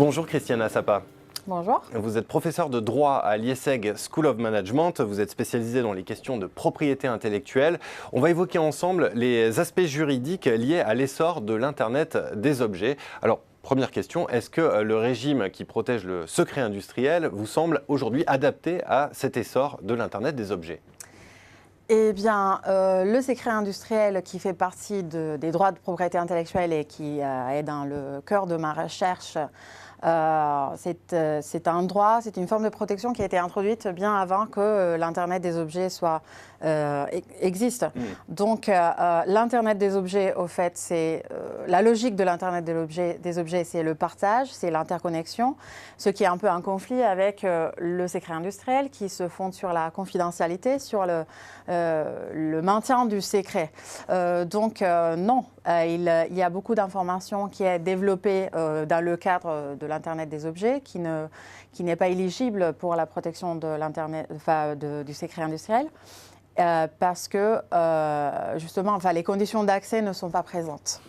Bonjour Christiana Sapa. Bonjour. Vous êtes professeur de droit à l'IESEG School of Management. Vous êtes spécialisé dans les questions de propriété intellectuelle. On va évoquer ensemble les aspects juridiques liés à l'essor de l'Internet des objets. Alors, première question, est-ce que le régime qui protège le secret industriel vous semble aujourd'hui adapté à cet essor de l'Internet des objets ? Eh bien, le secret industriel qui fait partie des droits de propriété intellectuelle et qui est dans le cœur de ma recherche, c'est un droit, c'est une forme de protection qui a été introduite bien avant que l'Internet des objets existe. Donc, l'Internet des objets, au fait, c'est la logique de l'Internet des objets, c'est le partage, c'est l'interconnexion, ce qui est un peu un conflit avec le secret industriel qui se fonde sur la confidentialité, sur le maintien du secret. Non, il y a beaucoup d'informations qui est développée dans le cadre de l'Internet des objets qui n'est pas éligible pour la protection de du secret industriel parce que justement les conditions d'accès ne sont pas présentes.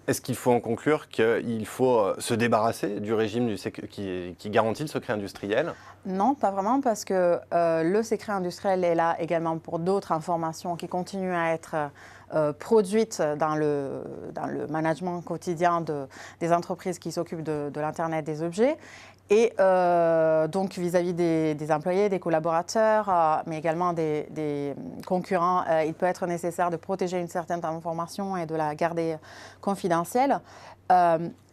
Est-ce qu'il faut en conclure qu'il faut se débarrasser du régime qui garantit le secret industriel ? Non, pas vraiment, parce que le secret industriel est là également pour d'autres informations qui continuent à être produites dans le management quotidien des entreprises qui s'occupent de l'Internet des objets. Et donc vis-à-vis des employés, des collaborateurs, mais également des concurrents, il peut être nécessaire de protéger une certaine information et de la garder confidentielle.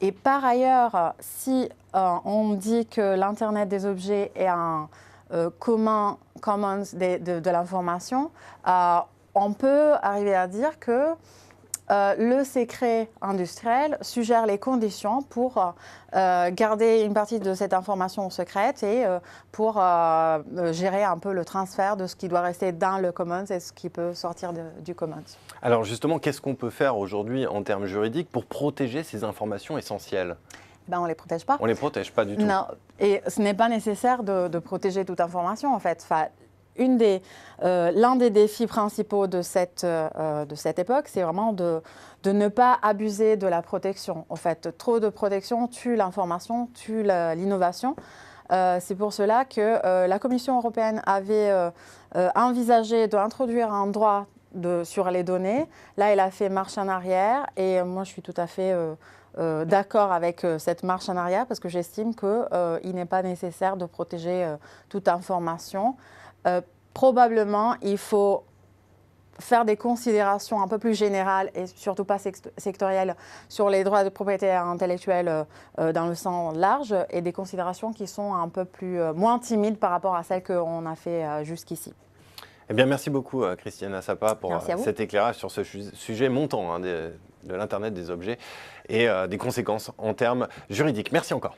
Et par ailleurs, si on dit que l'Internet des objets est un commons de l'information, on peut arriver à dire que le secret industriel suggère les conditions pour garder une partie de cette information secrète et pour gérer un peu le transfert de ce qui doit rester dans le commons et ce qui peut sortir du commons. Alors justement, qu'est-ce qu'on peut faire aujourd'hui en termes juridiques pour protéger ces informations essentielles ? On ne les protège pas. On ne les protège pas du tout. Non, et ce n'est pas nécessaire de protéger toute information en fait. L'un des défis principaux de cette époque, c'est vraiment de ne pas abuser de la protection. En fait, trop de protection tue l'information, tue l'innovation. C'est pour cela que la Commission européenne avait envisagé d'introduire un droit sur les données. Là, elle a fait marche en arrière et moi, je suis tout à fait d'accord avec cette marche en arrière parce que j'estime qu'il n'est pas nécessaire de protéger toute information. Probablement, il faut faire des considérations un peu plus générales et surtout pas sectorielles sur les droits de propriété intellectuelle dans le sens large et des considérations qui sont un peu moins timides par rapport à celles qu'on a fait jusqu'ici. Eh bien, merci beaucoup Christiana Sapa pour cet éclairage sur ce sujet montant de l'Internet des objets et des conséquences en termes juridiques. Merci encore.